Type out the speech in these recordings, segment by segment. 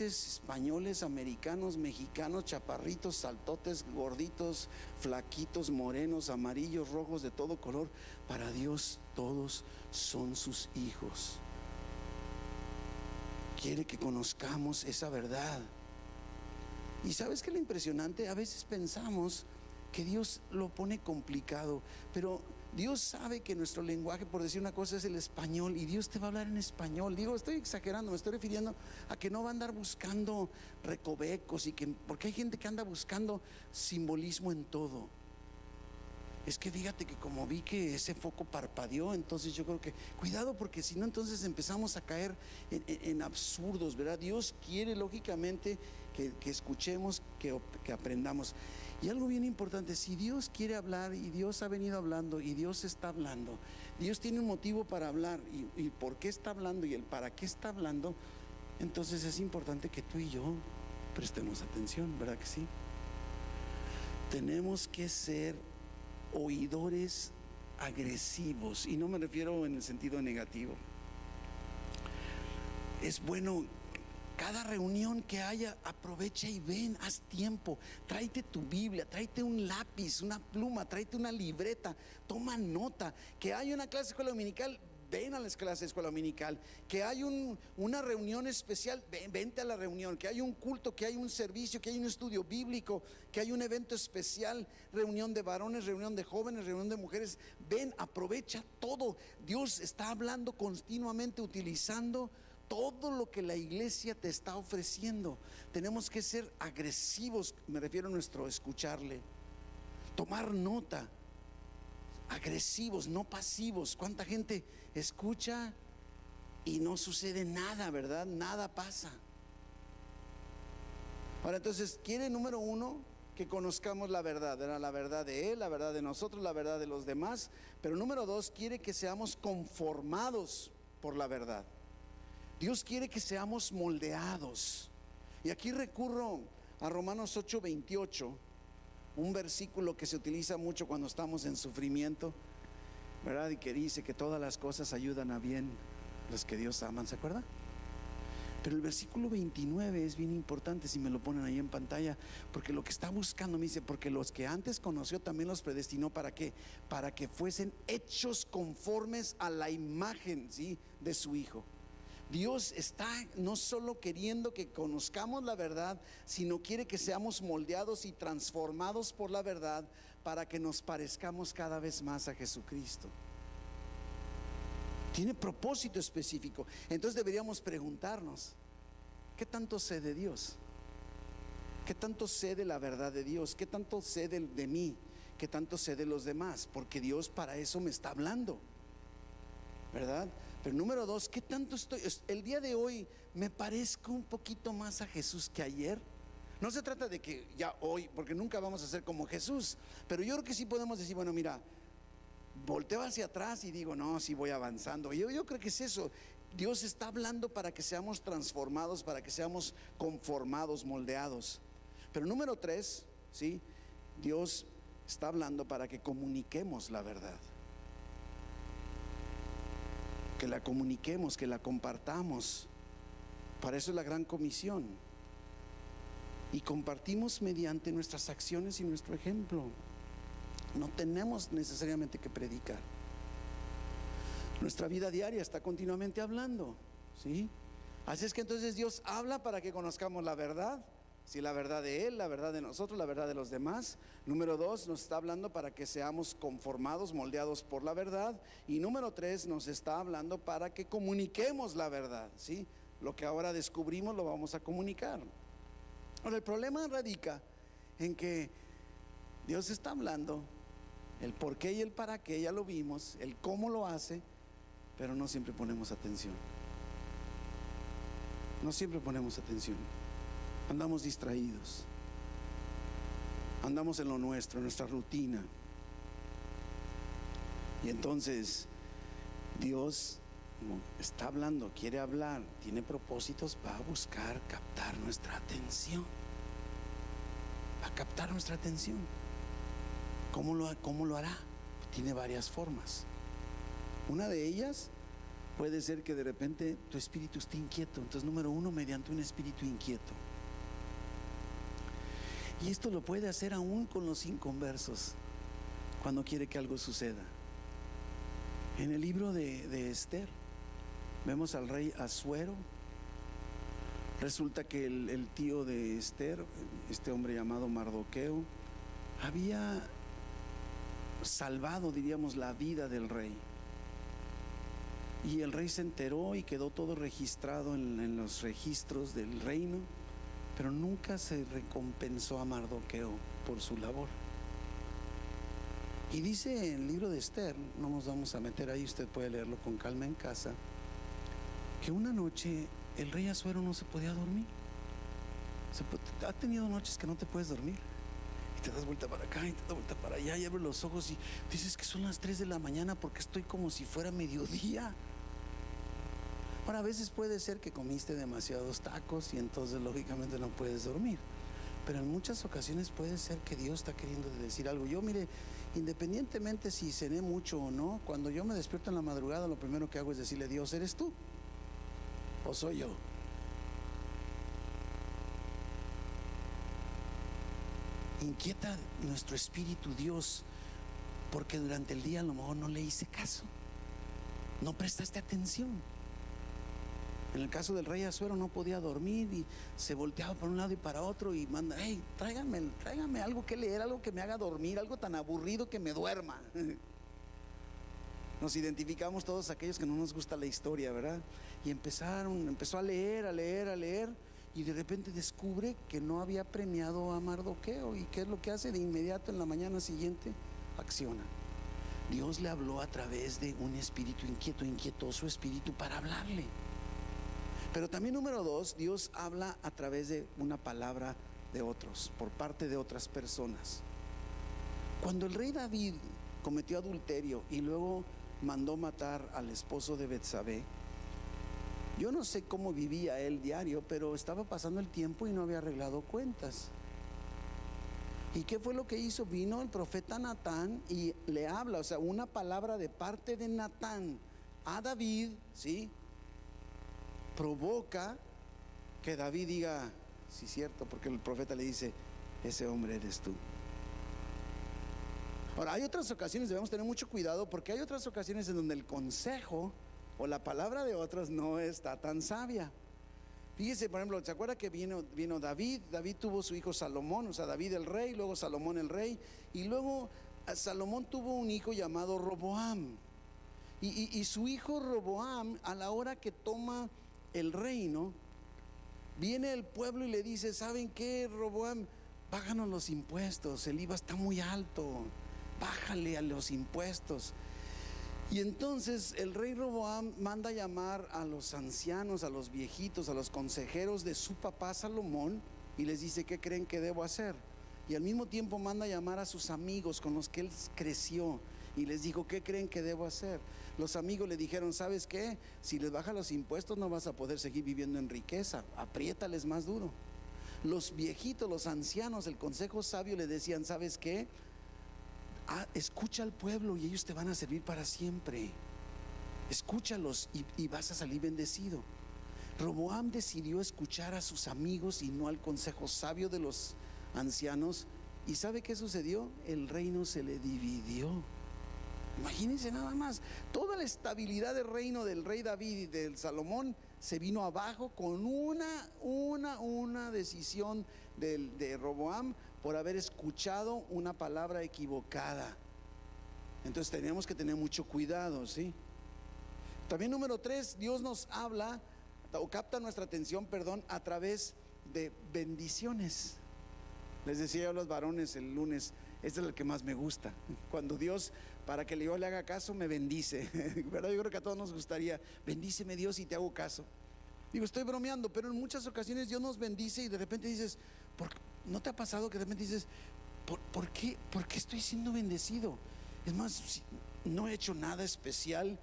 españoles, americanos, mexicanos, chaparritos, saltotes, gorditos, flaquitos, morenos, amarillos, rojos, de todo color. Para Dios todos son sus hijos. Quiere que conozcamos esa verdad. Y ¿sabes qué es lo impresionante? A veces pensamos que Dios lo pone complicado, pero Dios sabe que nuestro lenguaje, por decir una cosa, es el español, y Dios te va a hablar en español. Digo, estoy exagerando, me estoy refiriendo a que no va a andar buscando recovecos, porque hay gente que anda buscando simbolismo en todo. Es que fíjate que como vi que ese foco parpadeó, entonces yo creo que cuidado, porque si no, entonces empezamos a caer en absurdos, ¿verdad? Dios quiere lógicamente que escuchemos, que aprendamos. Y algo bien importante: si Dios quiere hablar, y Dios ha venido hablando, y Dios está hablando, Dios tiene un motivo para hablar, y por qué está hablando, y el para qué está hablando, entonces es importante que tú y yo prestemos atención, ¿verdad que sí? Tenemos que ser oidores agresivos, y no me refiero en el sentido negativo. Es bueno, cada reunión que haya, aprovecha y ven, haz tiempo, tráete tu Biblia, tráete un lápiz, una pluma, tráete una libreta, toma nota. Que hay una clase de escuela dominical, ven a las clases de escuela dominical. Que hay una reunión especial, vente a la reunión. Que hay un culto, que hay un servicio, que hay un estudio bíblico, que hay un evento especial, reunión de varones, reunión de jóvenes, reunión de mujeres. Ven, aprovecha todo. Dios está hablando continuamente, utilizando todo lo que la iglesia te está ofreciendo. Tenemos que ser agresivos, me refiero a nuestro escucharle, tomar nota. Agresivos, no pasivos. ¿Cuánta gente escucha y no sucede nada, verdad? Nada pasa. Ahora, entonces, quiere, número uno, que conozcamos la verdad, ¿verdad? La verdad de Él, la verdad de nosotros, la verdad de los demás. Pero número dos, quiere que seamos conformados por la verdad. Dios quiere que seamos moldeados. Y aquí recurro a Romanos 8:28, un versículo que se utiliza mucho cuando estamos en sufrimiento, ¿verdad? Y que dice que todas las cosas ayudan a bien los que Dios aman, ¿se acuerda? Pero el versículo 29 es bien importante, si me lo ponen ahí en pantalla, porque lo que está buscando, me dice, porque los que antes conoció también los predestinó, ¿para qué? Para que fuesen hechos conformes a la imagen, ¿sí?, de su Hijo. Dios está no solo queriendo que conozcamos la verdad, sino quiere que seamos moldeados y transformados por la verdad para que nos parezcamos cada vez más a Jesucristo. Tiene propósito específico. Entonces deberíamos preguntarnos: ¿qué tanto sé de Dios? ¿Qué tanto sé de la verdad de Dios? ¿Qué tanto sé de mí? ¿Qué tanto sé de los demás? Porque Dios para eso me está hablando, ¿verdad? Pero número dos, ¿qué tanto estoy? El día de hoy me parezco un poquito más a Jesús que ayer. No se trata de que ya hoy, porque nunca vamos a ser como Jesús, pero yo creo que sí podemos decir, bueno, mira, volteo hacia atrás y digo, no, sí voy avanzando. Yo creo que es eso. Dios está hablando para que seamos transformados, para que seamos conformados, moldeados. Pero número tres, ¿sí?, Dios está hablando para que comuniquemos la verdad. Que la comuniquemos, que la compartamos. Para eso es la gran comisión. Y compartimos mediante nuestras acciones y nuestro ejemplo. No tenemos necesariamente que predicar. Nuestra vida diaria está continuamente hablando, ¿sí? Así es que entonces Dios habla para que conozcamos la verdad. Sí, la verdad de Él, la verdad de nosotros, la verdad de los demás. Número dos, nos está hablando para que seamos conformados, moldeados por la verdad. Y número tres, nos está hablando para que comuniquemos la verdad, ¿sí? Lo que ahora descubrimos lo vamos a comunicar. Ahora, el problema radica en que Dios está hablando, el por qué y el para qué, ya lo vimos, el cómo lo hace, pero no siempre ponemos atención. No siempre ponemos atención. Andamos distraídos, andamos en lo nuestro, en nuestra rutina. Y entonces Dios, como está hablando, quiere hablar, tiene propósitos, va a buscar captar nuestra atención. Va a captar nuestra atención. ¿Cómo lo hará? Tiene varias formas. Una de ellas Puede ser que de repente tu espíritu esté inquieto. Entonces, número uno, mediante un espíritu inquieto. Y esto lo puede hacer aún con los inconversos, cuando quiere que algo suceda. En el libro de Esther, vemos al rey Asuero. Resulta que el tío de Esther, este hombre llamado Mardoqueo, había salvado, diríamos, la vida del rey. Y el rey se enteró y quedó todo registrado en los registros del reino, pero nunca se recompensó a Mardoqueo por su labor. Y dice en el libro de Esther, no nos vamos a meter ahí, usted puede leerlo con calma en casa, que una noche el rey Asuero no se podía dormir. Ha tenido noches que no te puedes dormir, y te das vuelta para acá y te das vuelta para allá, y abres los ojos y dices que son las 3 de la mañana porque estoy como si fuera mediodía. Ahora, a veces puede ser que comiste demasiados tacos y entonces lógicamente no puedes dormir, pero en muchas ocasiones puede ser que Dios está queriendo decir algo. Yo, mire, independientemente si cené mucho o no, cuando yo me despierto en la madrugada, lo primero que hago es decirle: Dios, ¿eres tú o soy yo? Inquieta nuestro espíritu Dios, porque durante el día a lo mejor no le hice caso, no prestaste atención. En el caso del rey Asuero no podía dormir y se volteaba para un lado y para otro y manda: hey, tráigame algo que leer, algo que me haga dormir, algo tan aburrido que me duerma. Nos identificamos todos aquellos que no nos gusta la historia, ¿verdad? Y empezó a leer, y de repente descubre que no había premiado a Mardoqueo. ¿Y qué es lo que hace? De inmediato, en la mañana siguiente, acciona. Dios le habló a través de un espíritu inquieto, inquietó su espíritu para hablarle. Pero también, número dos, Dios habla a través de una palabra de otros, por parte de otras personas. Cuando el rey David cometió adulterio y luego mandó matar al esposo de Betsabé, yo no sé cómo vivía él diario, pero estaba pasando el tiempo y no había arreglado cuentas. ¿Y qué fue lo que hizo? Vino el profeta Natán y le habla, o sea, una palabra de parte de Natán a David, ¿sí? Provoca que David diga: sí, cierto, porque el profeta le dice: ese hombre eres tú. Ahora, hay otras ocasiones, debemos tener mucho cuidado, porque hay otras ocasiones en donde el consejo o la palabra de otros no está tan sabia. Fíjese, por ejemplo, ¿se acuerda que vino David? David tuvo su hijo Salomón, o sea, David el rey, luego Salomón el rey, y luego Salomón tuvo un hijo llamado Roboam. Y su hijo Roboam, a la hora que toma el reino, viene el pueblo y le dice: ¿saben qué, Roboam? Páganos los impuestos, el IVA está muy alto, bájale a los impuestos. Y entonces el rey Roboam manda llamar a los ancianos, a los viejitos, a los consejeros de su papá Salomón, y les dice: ¿qué creen que debo hacer? Y al mismo tiempo manda llamar a sus amigos con los que él creció y les dijo: ¿qué creen que debo hacer? Los amigos le dijeron: ¿sabes qué? Si les baja los impuestos no vas a poder seguir viviendo en riqueza, apriétales más duro. Los viejitos, los ancianos, el consejo sabio le decían: ¿sabes qué? Escucha al pueblo y ellos te van a servir para siempre. Escúchalos y vas a salir bendecido. Roboam decidió escuchar a sus amigos y no al consejo sabio de los ancianos. ¿Y sabe qué sucedió? El reino se le dividió. Imagínense nada más, toda la estabilidad del reino del rey David y del Salomón se vino abajo con una decisión de Roboam por haber escuchado una palabra equivocada. Entonces tenemos que tener mucho cuidado, ¿sí? También, número 3, Dios nos habla o capta nuestra atención, a través de bendiciones. Les decía yo a los varones el lunes, esta es la que más me gusta, cuando Dios, para que yo le haga caso, me bendice, ¿verdad? Yo creo que a todos nos gustaría: bendíceme Dios y te hago caso. Digo, estoy bromeando, pero en muchas ocasiones Dios nos bendice y de repente dices: ¿no te ha pasado que de repente dices: ¿por qué estoy siendo bendecido? Es más, no he hecho nada especial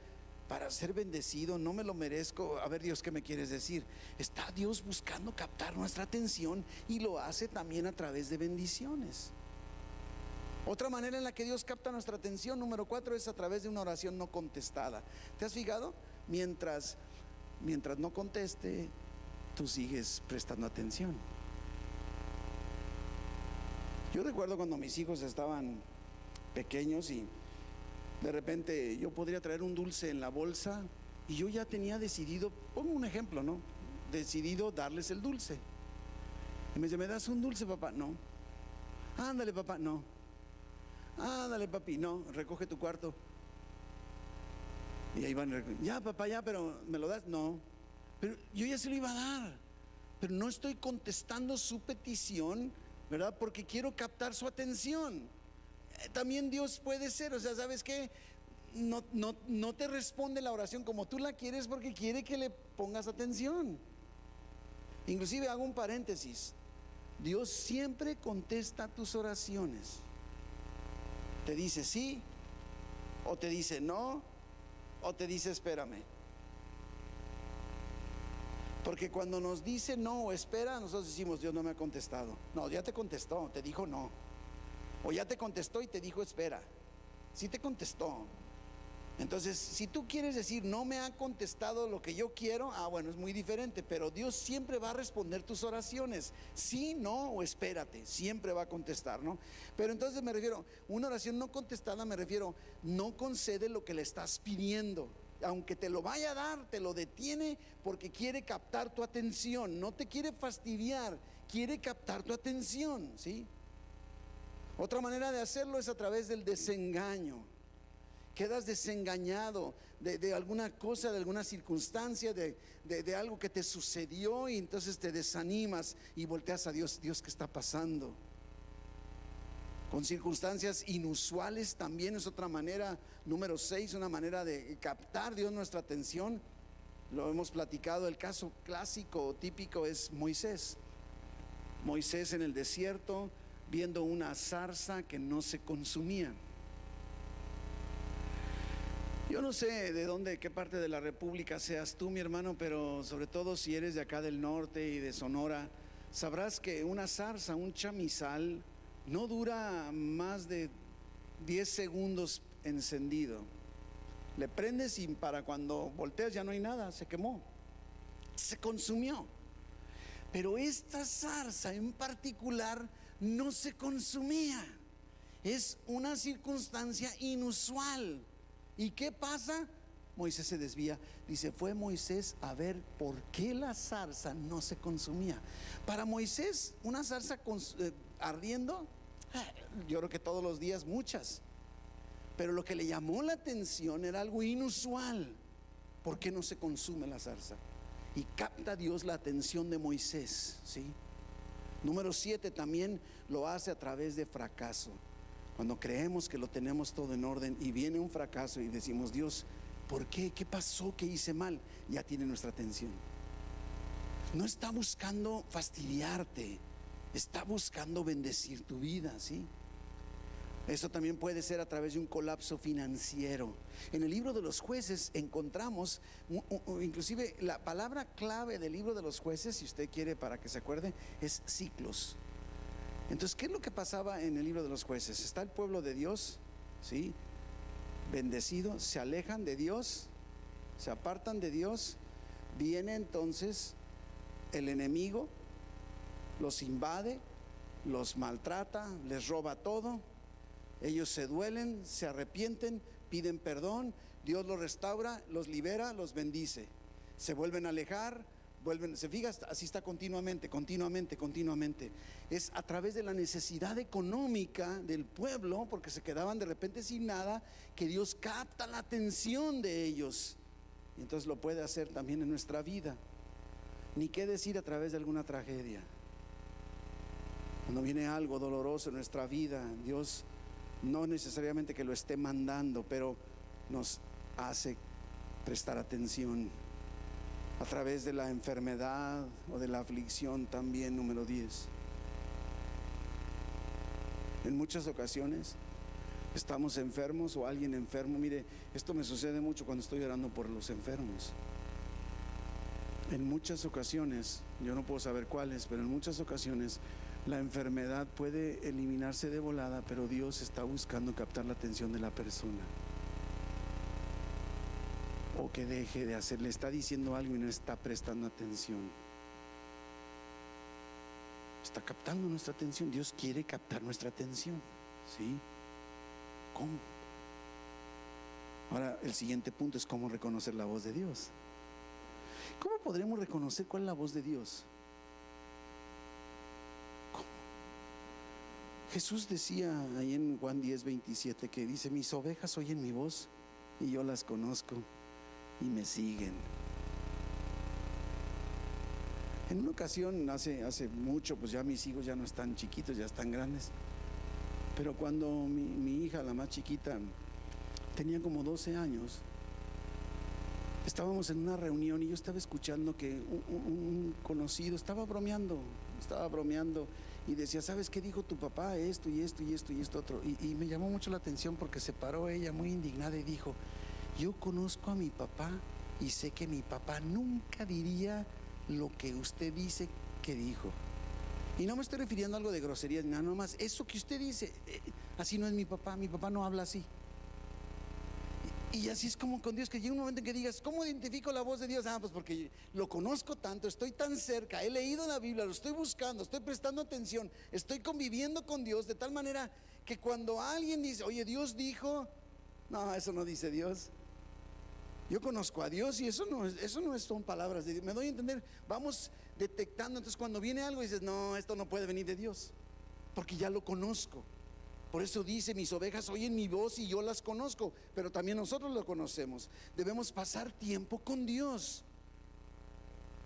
para ser bendecido, no me lo merezco. A ver, Dios, ¿qué me quieres decir? Está Dios buscando captar nuestra atención y lo hace también a través de bendiciones. Otra manera en la que Dios capta nuestra atención, número 4, es a través de una oración no contestada. ¿Te has fijado? mientras no conteste, tú sigues prestando atención. Yo recuerdo cuando mis hijos estaban pequeños y de repente yo podría traer un dulce en la bolsa y yo ya tenía decidido, pongo un ejemplo, ¿no? Decidido darles el dulce. Y me dice, ¿me das un dulce, papá? No. Ándale, papá, no. Ándale, papi, no. Recoge tu cuarto. Y ahí van, ya, papá, ya, pero ¿me lo das? No. Pero yo ya se lo iba a dar, pero no estoy contestando su petición, ¿verdad? Porque quiero captar su atención. También Dios puede ser, o sea, ¿sabes qué? No te responde la oración como tú la quieres porque quiere que le pongas atención. Inclusive hago un paréntesis. Dios siempre contesta tus oraciones. Te dice sí, o te dice no, o te dice espérame. Porque cuando nos dice no o espera, nosotros decimos, Dios no me ha contestado. No, ya te contestó, te dijo no. O ya te contestó y te dijo espera. Sí te contestó. Entonces, si tú quieres decir no me ha contestado lo que yo quiero, bueno, es muy diferente. Pero Dios siempre va a responder tus oraciones. Sí, no o espérate, siempre va a contestar, ¿no? Pero entonces me refiero, una oración no contestada, me refiero, no concede lo que le estás pidiendo. Aunque te lo vaya a dar, te lo detiene porque quiere captar tu atención. No te quiere fastidiar, quiere captar tu atención, ¿sí? Otra manera de hacerlo es a través del desengaño. Quedas desengañado de alguna cosa, de alguna circunstancia, de algo que te sucedió, y entonces te desanimas y volteas a Dios. Dios, ¿qué está pasando? Con circunstancias inusuales también es otra manera. Número 6, una manera de captar Dios nuestra atención. Lo hemos platicado, el caso clásico, típico es Moisés. Moisés en el desierto, viendo una zarza que no se consumía. Yo no sé de dónde, qué parte de la República seas tú, mi hermano, pero sobre todo si eres de acá del norte y de Sonora, sabrás que una zarza, un chamizal, no dura más de 10 segundos encendido. Le prendes y para cuando volteas ya no hay nada, se quemó, se consumió. Pero esta zarza en particular no se consumía. Es una circunstancia inusual. ¿Y qué pasa? Moisés se desvía. Dice, fue Moisés a ver por qué la zarza no se consumía. Para Moisés, una zarza ardiendo, yo creo que todos los días muchas. Pero lo que le llamó la atención era algo inusual. ¿Por qué no se consume la zarza? Y capta Dios la atención de Moisés, ¿sí? Número 7, también lo hace a través de fracaso. Cuando creemos que lo tenemos todo en orden y viene un fracaso y decimos, Dios, ¿por qué? ¿Qué pasó? ¿Qué hice mal? Ya tiene nuestra atención. No está buscando fastidiarte, está buscando bendecir tu vida, ¿sí? Eso también puede ser a través de un colapso financiero. En el libro de los jueces encontramos, inclusive la palabra clave del libro de los jueces, si usted quiere para que se acuerde, es ciclos. Entonces, ¿qué es lo que pasaba en el libro de los jueces? Está el pueblo de Dios, ¿sí? Bendecido, se alejan de Dios, se apartan de Dios. Viene entonces el enemigo, los invade, los maltrata, les roba todo. Ellos se duelen, se arrepienten, piden perdón, Dios los restaura, los libera, los bendice. Se vuelven a alejar, se fija, así está continuamente. Es a través de la necesidad económica del pueblo, porque se quedaban de repente sin nada, que Dios capta la atención de ellos. Y entonces lo puede hacer también en nuestra vida. Ni qué decir a través de alguna tragedia. Cuando viene algo doloroso en nuestra vida, Dios no necesariamente que lo esté mandando, pero nos hace prestar atención a través de la enfermedad o de la aflicción también. Número 10. En muchas ocasiones estamos enfermos o alguien enfermo. Mire, esto me sucede mucho cuando estoy orando por los enfermos. En muchas ocasiones, yo no puedo saber cuáles, pero en muchas ocasiones la enfermedad puede eliminarse de volada, pero Dios está buscando captar la atención de la persona. o que deje de hacer. Le está diciendo algo y no está prestando atención. Está captando nuestra atención. Dios quiere captar nuestra atención, ¿sí? ¿Cómo? Ahora, el siguiente punto es cómo reconocer la voz de Dios. ¿Cómo podremos reconocer cuál es la voz de Dios? ¿Cómo? Jesús decía ahí en Juan 10:27 que dice: mis ovejas oyen mi voz y yo las conozco y me siguen. En una ocasión, hace mucho, pues ya mis hijos ya no están chiquitos, ya están grandes. Pero cuando mi hija, la más chiquita, tenía como 12 años, estábamos en una reunión y yo estaba escuchando que un conocido estaba bromeando y decía: ¿sabes qué dijo tu papá? Esto y esto y esto y esto otro. Y me llamó mucho la atención porque se paró ella muy indignada y dijo: yo conozco a mi papá y sé que mi papá nunca diría lo que usted dice que dijo. Y no me estoy refiriendo a algo de grosería, nada más. Eso que usted dice, así no es mi papá no habla así. Y así es como con Dios, que llega un momento en que digas: ¿cómo identifico la voz de Dios? Pues porque lo conozco tanto, estoy tan cerca, he leído la Biblia, lo estoy buscando, estoy prestando atención, estoy conviviendo con Dios, de tal manera que cuando alguien dice: oye, Dios dijo, no, eso no dice Dios. Yo conozco a Dios y eso no son palabras de Dios. Me doy a entender. Vamos detectando. Entonces cuando viene algo dices: no, esto no puede venir de Dios, porque ya lo conozco. Por eso dice: mis ovejas oyen mi voz y yo las conozco. Pero también nosotros lo conocemos. Debemos pasar tiempo con Dios.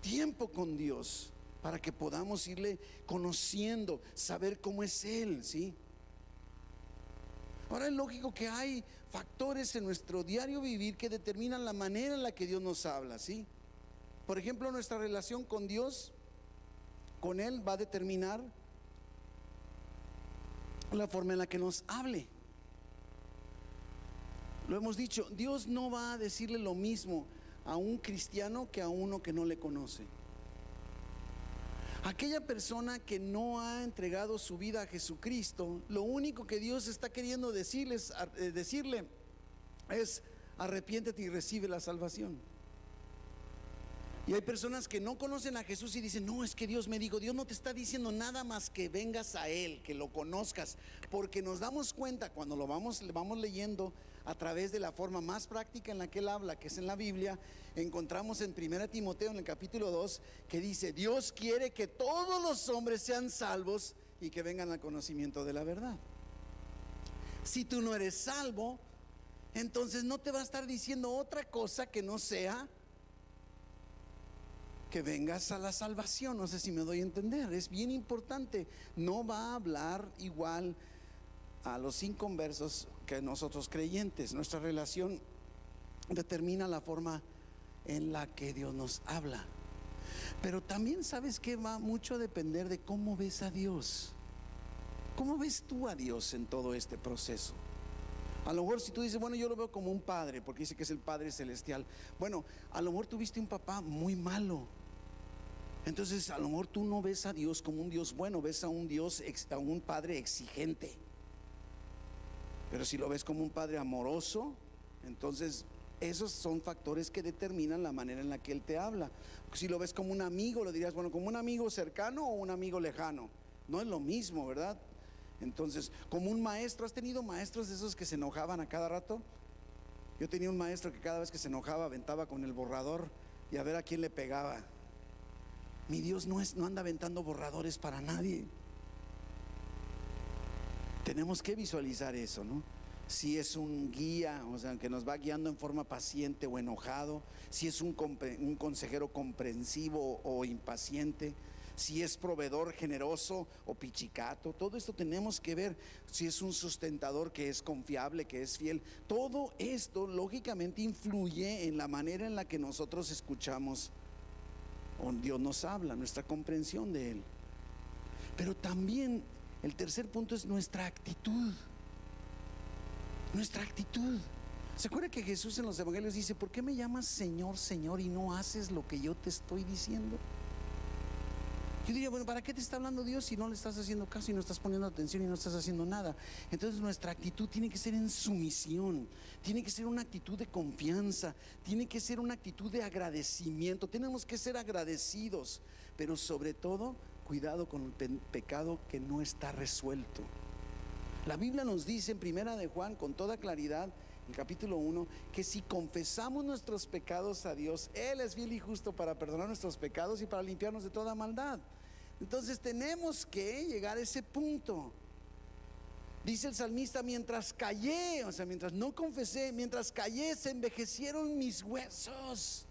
Tiempo con Dios, para que podamos irle conociendo, saber cómo es Él, ¿sí? Ahora, es lógico que hay factores en nuestro diario vivir que determinan la manera en la que Dios nos habla, ¿sí? Por ejemplo, nuestra relación con Dios, con Él, va a determinar la forma en la que nos hable. Lo hemos dicho, Dios no va a decirle lo mismo a un cristiano que a uno que no le conoce. Aquella persona que no ha entregado su vida a Jesucristo, lo único que Dios está queriendo decirle es: arrepiéntete y recibe la salvación. Y hay personas que no conocen a Jesús y dicen: no, es que Dios me dijo. Dios no te está diciendo nada más que vengas a Él, que lo conozcas, porque nos damos cuenta cuando lo vamos leyendo a través de la forma más práctica en la que Él habla, que es en la Biblia. Encontramos en 1 Timoteo, en el capítulo 2, que dice: Dios quiere que todos los hombres sean salvos y que vengan al conocimiento de la verdad. Si tú no eres salvo, entonces no te va a estar diciendo otra cosa que no sea que vengas a la salvación. No sé si me doy a entender. Es bien importante. No va a hablar igual a los inconversos que nosotros creyentes. Nuestra relación determina la forma en la que Dios nos habla. Pero también sabes que va mucho a depender de cómo ves a Dios. ¿Cómo ves tú a Dios en todo este proceso? A lo mejor si tú dices: bueno, yo lo veo como un padre, porque dice que es el Padre Celestial. Bueno, a lo mejor tuviste un papá muy malo. Entonces a lo mejor tú no ves a Dios como un Dios bueno, ves a un Dios, a un Padre exigente. Pero si lo ves como un Padre amoroso, entonces esos son factores que determinan la manera en la que Él te habla. Si lo ves como un amigo, lo dirías: bueno, como un amigo cercano o un amigo lejano. No es lo mismo, ¿verdad? Entonces, como un maestro. ¿Has tenido maestros de esos que se enojaban a cada rato? Yo tenía un maestro que cada vez que se enojaba aventaba con el borrador y a ver a quién le pegaba. Mi Dios no anda aventando borradores para nadie. Tenemos que visualizar eso, ¿no? Si es un guía, o sea, que nos va guiando en forma paciente o enojado. Si es un consejero comprensivo o impaciente. Si es proveedor generoso o pichicato. Todo esto tenemos que ver. Si es un sustentador que es confiable, que es fiel. Todo esto lógicamente influye en la manera en la que nosotros escuchamos o Dios nos habla, nuestra comprensión de Él. Pero también el tercer punto es nuestra actitud. Nuestra actitud. ¿Se acuerda que Jesús en los evangelios dice: ¿por qué me llamas Señor, Señor y no haces lo que yo te estoy diciendo? Yo diría, bueno, ¿para qué te está hablando Dios si no le estás haciendo caso y no estás poniendo atención y no estás haciendo nada? Entonces nuestra actitud tiene que ser en sumisión, tiene que ser una actitud de confianza, tiene que ser una actitud de agradecimiento. Tenemos que ser agradecidos, pero sobre todo, cuidado con el pecado que no está resuelto. La Biblia nos dice en Primera de Juan con toda claridad, el capítulo 1, que si confesamos nuestros pecados a Dios, Él es fiel y justo para perdonar nuestros pecados y para limpiarnos de toda maldad. Entonces tenemos que llegar a ese punto. Dice el salmista, mientras callé, o sea, mientras no confesé, mientras callé, se envejecieron mis huesos.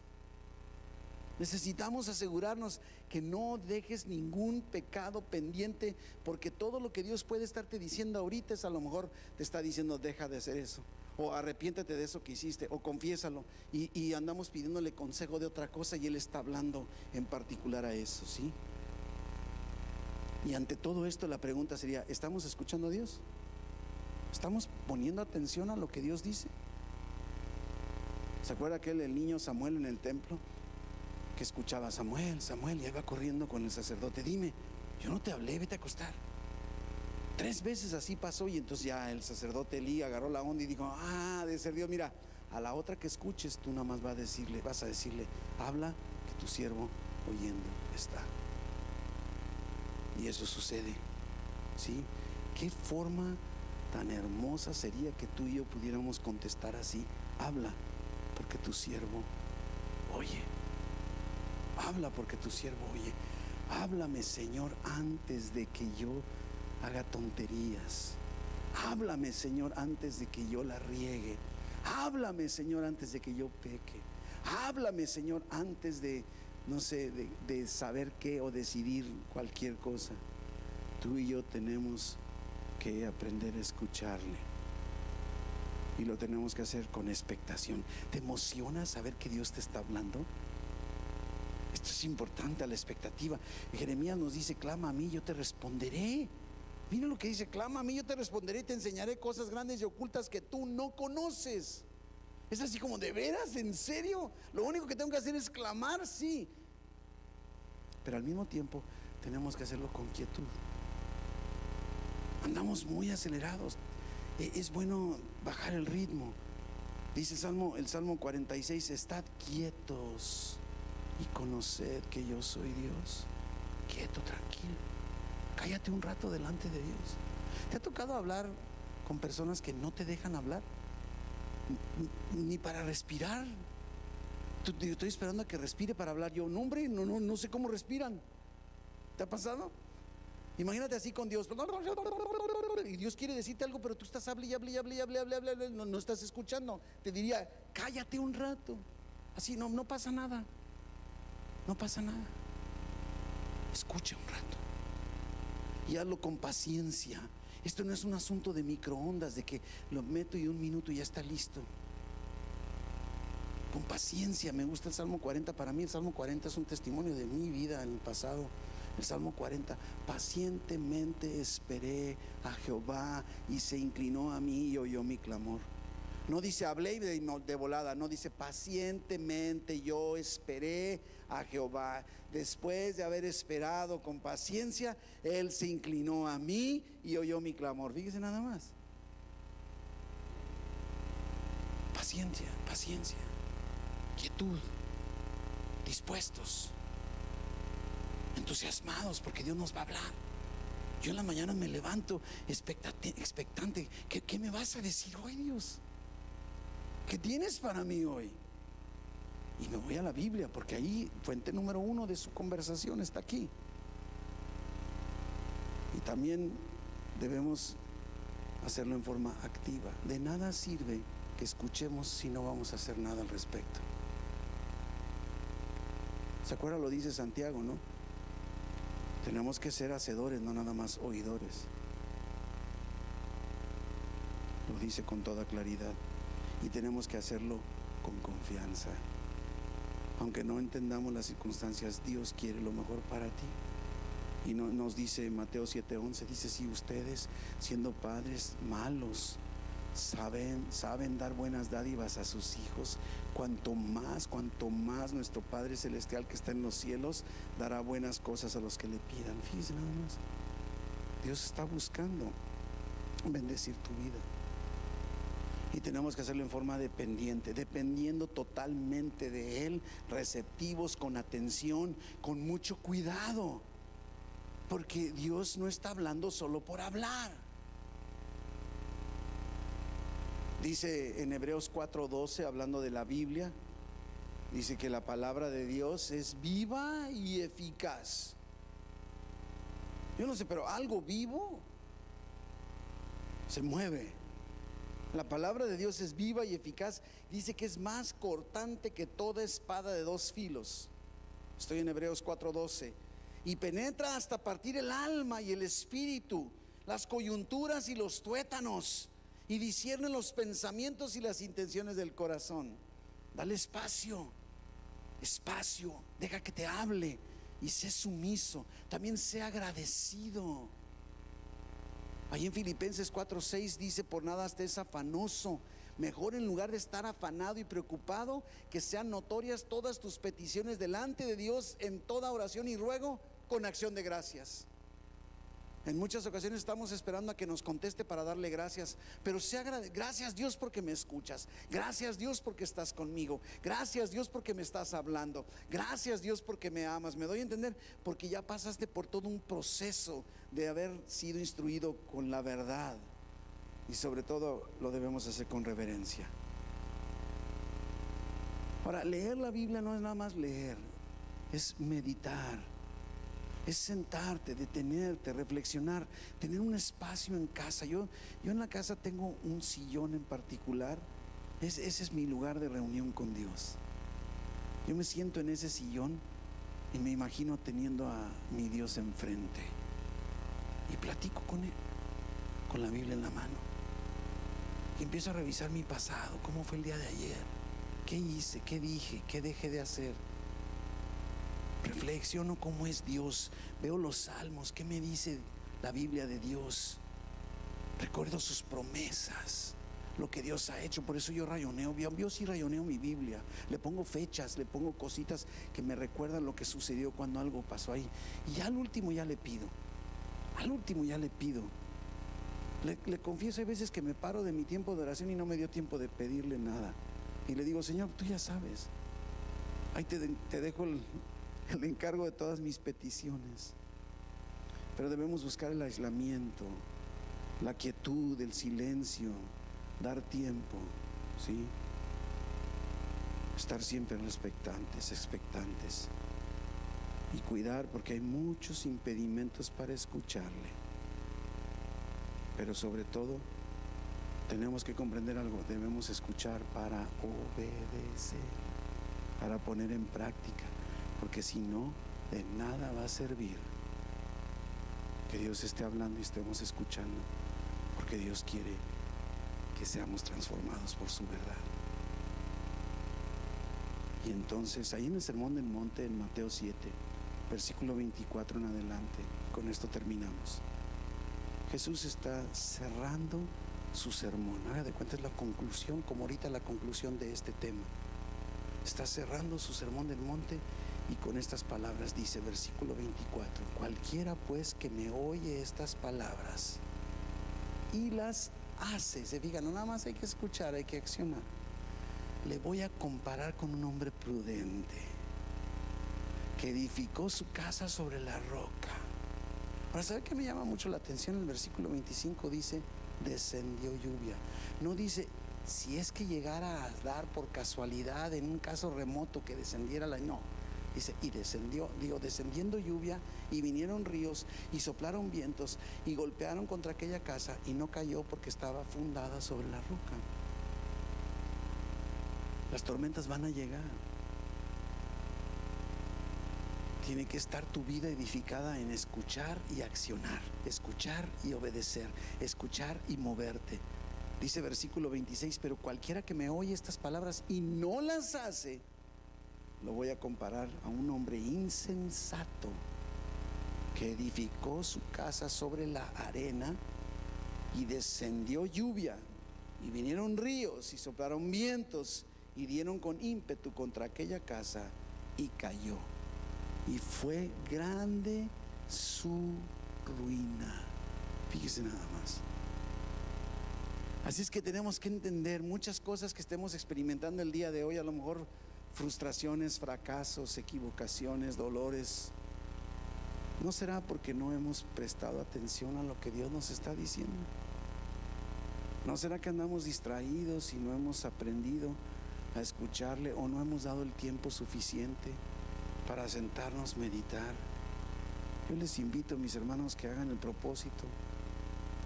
Necesitamos asegurarnos que no dejes ningún pecado pendiente, porque todo lo que Dios puede estarte diciendo ahorita es, a lo mejor te está diciendo, deja de hacer eso, o arrepiéntete de eso que hiciste, o confiésalo, y andamos pidiéndole consejo de otra cosa y Él está hablando en particular a eso, ¿sí? Y ante todo esto la pregunta sería, ¿estamos escuchando a Dios? ¿Estamos poniendo atención a lo que Dios dice? ¿Se acuerda el niño Samuel en el templo? Que escuchaba, Samuel, Samuel, y iba corriendo con el sacerdote, dime, yo no te hablé, vete a acostar. 3 veces así pasó, y entonces ya el sacerdote Elí agarró la onda y dijo, de ser Dios, mira, a la otra que escuches, tú nada más vas a decirle, habla, que tu siervo oyendo está. Y eso sucede, ¿sí? ¿Qué forma tan hermosa sería que tú y yo pudiéramos contestar así? Habla, porque tu siervo oye. Habla, porque tu siervo oye. Háblame, Señor, antes de que yo haga tonterías. Háblame, Señor, antes de que yo la riegue. Háblame, Señor, antes de que yo peque. Háblame, Señor, antes de, no sé, de saber qué o decidir cualquier cosa. Tú y yo tenemos que aprender a escucharle, y lo tenemos que hacer con expectación. ¿Te emociona saber que Dios te está hablando? Esto es importante, a la expectativa. Jeremías nos dice, clama a mí, yo te responderé. Mira lo que dice, clama a mí, yo te responderé y te enseñaré cosas grandes y ocultas que tú no conoces. Es así como, ¿de veras? ¿En serio? Lo único que tengo que hacer es clamar, sí. Pero al mismo tiempo tenemos que hacerlo con quietud. Andamos muy acelerados. Es bueno bajar el ritmo. Dice el Salmo 46, estad quietos y conoced que yo soy Dios. Quieto, tranquilo. Cállate un rato delante de Dios. ¿Te ha tocado hablar con personas que no te dejan hablar? Ni para respirar. Yo estoy esperando a que respire para hablar. Yo, no, hombre, no sé cómo respiran. ¿Te ha pasado? Imagínate así con Dios. Y Dios quiere decirte algo, pero tú estás hable, no estás escuchando. Te diría, cállate un rato. Así no pasa nada. No pasa nada. Escucha un rato y hazlo con paciencia. Esto no es un asunto de microondas, de que lo meto y 1 minuto y ya está listo. Con paciencia. Me gusta el Salmo 40. Para mí el Salmo 40 es un testimonio de mi vida en el pasado. El Salmo 40, pacientemente esperé a Jehová y se inclinó a mí y oyó mi clamor. No dice hablé de volada, no, dice pacientemente yo esperé a Jehová. Después de haber esperado con paciencia, Él se inclinó a mí y oyó mi clamor. Fíjese nada más. Paciencia, paciencia, quietud, dispuestos, entusiasmados porque Dios nos va a hablar. Yo en la mañana me levanto expectante. ¿Qué me vas a decir hoy, Dios? ¿Qué tienes para mí hoy? Y me voy a la Biblia, porque ahí fuente número 1 de su conversación está aquí. Y también debemos hacerlo en forma activa. De nada sirve que escuchemos si no vamos a hacer nada al respecto. ¿Se acuerda? Lo dice Santiago, ¿no? Tenemos que ser hacedores, no nada más oidores. Lo dice con toda claridad. Y tenemos que hacerlo con confianza. Aunque no entendamos las circunstancias, Dios quiere lo mejor para ti. Y nos dice Mateo 7:11, dice, si ustedes siendo padres malos saben dar buenas dádivas a sus hijos, cuanto más nuestro Padre Celestial que está en los cielos dará buenas cosas a los que le pidan. Fíjense nada más, Dios está buscando bendecir tu vida. Y tenemos que hacerlo en forma dependiente, dependiendo totalmente de Él, receptivos, con atención, con mucho cuidado. Porque Dios no está hablando solo por hablar. Dice en Hebreos 4:12, hablando de la Biblia, dice que la palabra de Dios es viva y eficaz. Yo no sé, pero algo vivo se mueve. La palabra de Dios es viva y eficaz. Dice que es más cortante que toda espada de dos filos. Estoy en Hebreos 4:12. Y penetra hasta partir el alma y el espíritu, las coyunturas y los tuétanos, y discierne los pensamientos y las intenciones del corazón. Dale espacio, deja que te hable y sé sumiso. También sé agradecido. Ahí en Filipenses 4:6 dice: por nada estés afanoso, mejor en lugar de estar afanado y preocupado, que sean notorias todas tus peticiones delante de Dios en toda oración y ruego con acción de gracias. En muchas ocasiones estamos esperando a que nos conteste para darle gracias, pero gracias Dios porque me escuchas, gracias Dios porque estás conmigo, gracias Dios porque me estás hablando, gracias Dios porque me amas. Me doy a entender, porque ya pasaste por todo un proceso de haber sido instruido con la verdad, y sobre todo lo debemos hacer con reverencia. Ahora, leer la Biblia no es nada más leer, es meditar, es sentarte, detenerte, reflexionar, tener un espacio en casa. Yo en la casa tengo un sillón en particular. Ese es mi lugar de reunión con Dios. Yo me siento en ese sillón y me imagino teniendo a mi Dios enfrente, y platico con Él, con la Biblia en la mano, y empiezo a revisar mi pasado. ¿Cómo fue el día de ayer? ¿Qué hice? ¿Qué dije? ¿Qué dejé de hacer? Reflexiono cómo es Dios, veo los salmos, qué me dice la Biblia de Dios, recuerdo sus promesas, lo que Dios ha hecho. Por eso yo rayoneo, yo sí rayoneo mi Biblia, le pongo fechas, le pongo cositas que me recuerdan lo que sucedió cuando algo pasó ahí. Y ya al último ya le pido, le confieso, hay veces que me paro de mi tiempo de oración y no me dio tiempo de pedirle nada, y le digo: Señor, tú ya sabes, ahí te dejo el encargo de todas mis peticiones. Pero debemos buscar el aislamiento, la quietud, el silencio, dar tiempo, ¿sí? Estar siempre expectantes, y cuidar, porque hay muchos impedimentos para escucharle. Pero sobre todo tenemos que comprender algo: debemos escuchar para obedecer, para poner en práctica. Porque si no, de nada va a servir que Dios esté hablando y estemos escuchando, porque Dios quiere que seamos transformados por su verdad. Y entonces, ahí en el Sermón del Monte, en Mateo 7, versículo 24 en adelante, con esto terminamos. Jesús está cerrando su sermón. Haga de cuenta, es la conclusión, como ahorita la conclusión de este tema. Está cerrando su Sermón del Monte, y con estas palabras dice, versículo 24: cualquiera pues que me oye estas palabras y las hace. Se fijan, no nada más hay que escuchar, hay que accionar. Le voy a comparar con un hombre prudente que edificó su casa sobre la roca. Ahora, ¿sabe qué me llama mucho la atención? El versículo 25 dice: descendió lluvia. No dice si es que llegara a dar por casualidad, en un caso remoto, que descendiera no. Dice: y descendiendo lluvia, y vinieron ríos, y soplaron vientos, y golpearon contra aquella casa, y no cayó, porque estaba fundada sobre la roca. Las tormentas van a llegar. Tiene que estar tu vida edificada en escuchar y accionar, escuchar y obedecer, escuchar y moverte. Dice versículo 26: pero cualquiera que me oye estas palabras y no las hace, lo voy a comparar a un hombre insensato que edificó su casa sobre la arena, y descendió lluvia, Y vinieron ríos y soplaron vientos y dieron con ímpetu contra aquella casa y cayó. Y fue grande su ruina. Fíjese nada más. Así es que tenemos que entender muchas cosas que estemos experimentando el día de hoy, a lo mejor frustraciones, fracasos, equivocaciones, dolores. ¿No será porque no hemos prestado atención a lo que Dios nos está diciendo? ¿No será que andamos distraídos y no hemos aprendido a escucharle o no hemos dado el tiempo suficiente para sentarnos, meditar? Yo les invito, mis hermanos, que hagan el propósito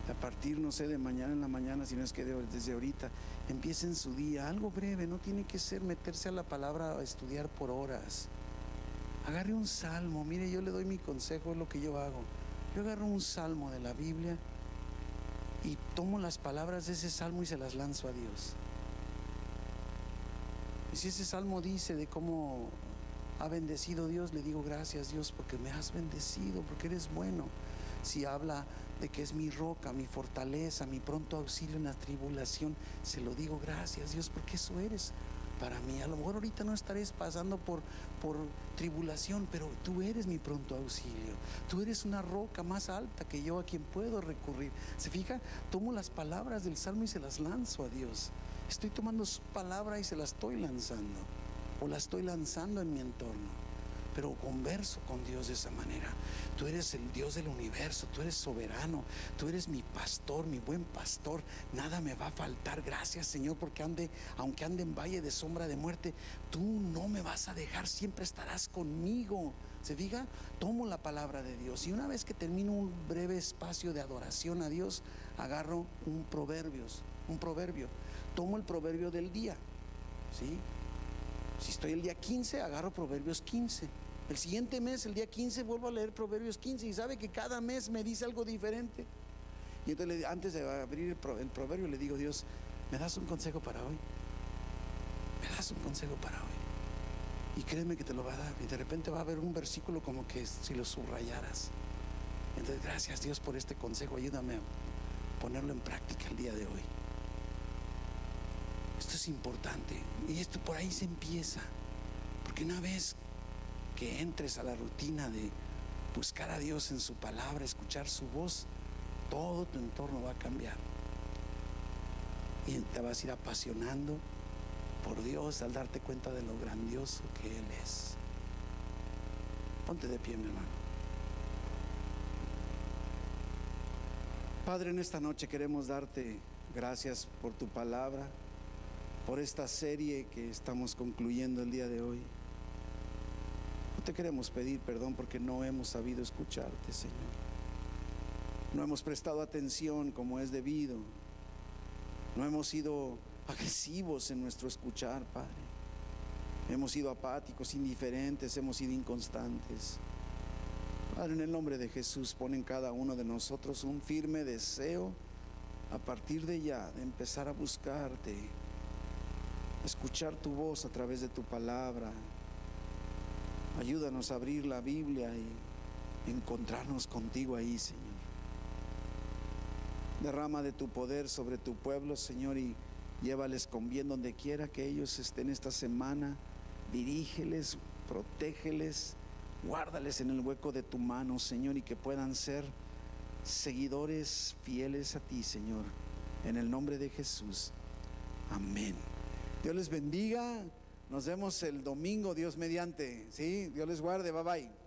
a partir, no sé, de mañana en la mañana, si no es que desde ahorita, empiecen su día, algo breve, no tiene que ser meterse a la palabra a estudiar por horas. Agarre un salmo, mire, yo le doy mi consejo, es lo que yo hago. Yo agarro un salmo de la Biblia y tomo las palabras de ese salmo y se las lanzo a Dios. Y si ese salmo dice de cómo ha bendecido Dios, le digo gracias Dios porque me has bendecido, porque eres bueno. Si habla de que es mi roca, mi fortaleza, mi pronto auxilio en la tribulación, se lo digo gracias Dios porque eso eres para mí. A lo mejor ahorita no estaréis pasando por tribulación, pero tú eres mi pronto auxilio. Tú eres una roca más alta que yo a quien puedo recurrir. ¿Se fija? Tomo las palabras del salmo y se las lanzo a Dios. Estoy tomando su palabra y se la estoy lanzando, o la estoy lanzando en mi entorno, pero converso con Dios de esa manera. Tú eres el Dios del universo, tú eres soberano, tú eres mi pastor, mi buen pastor, nada me va a faltar. Gracias Señor, porque aunque ande en valle de sombra de muerte, tú no me vas a dejar, siempre estarás conmigo. ¿Se fija? Tomo la palabra de Dios y una vez que termino un breve espacio de adoración a Dios, agarro un proverbio. Tomo el proverbio del día, ¿sí? Si estoy el día 15, agarro Proverbios 15. El siguiente mes, el día 15, vuelvo a leer Proverbios 15 y sabe que cada mes me dice algo diferente. Y entonces antes de abrir el proverbio le digo, Dios, ¿me das un consejo para hoy? ¿Me das un consejo para hoy? Y créeme que te lo va a dar. Y de repente va a haber un versículo como que si lo subrayaras. Entonces, gracias Dios por este consejo. Ayúdame a ponerlo en práctica el día de hoy. Esto es importante. Y esto por ahí se empieza. Porque una vez que entres a la rutina de buscar a Dios en su palabra, escuchar su voz, todo tu entorno va a cambiar. Y te vas a ir apasionando por Dios al darte cuenta de lo grandioso que Él es. Ponte de pie, mi hermano. Padre, en esta noche queremos darte gracias por tu palabra, por esta serie que estamos concluyendo el día de hoy. No te queremos pedir perdón porque no hemos sabido escucharte, Señor. No hemos prestado atención como es debido. No hemos sido agresivos en nuestro escuchar, Padre. Hemos sido apáticos, indiferentes, hemos sido inconstantes. Padre, en el nombre de Jesús, pon en cada uno de nosotros un firme deseo a partir de ya de empezar a buscarte, escuchar tu voz a través de tu palabra. Ayúdanos a abrir la Biblia y encontrarnos contigo ahí, Señor. Derrama de tu poder sobre tu pueblo, Señor, y llévales con bien donde quiera que ellos estén esta semana. Dirígeles, protégeles, guárdales en el hueco de tu mano, Señor, y que puedan ser seguidores fieles a ti, Señor. En el nombre de Jesús. Amén. Dios les bendiga. Nos vemos el domingo, Dios mediante. ¿Sí? Dios les guarde. Bye bye.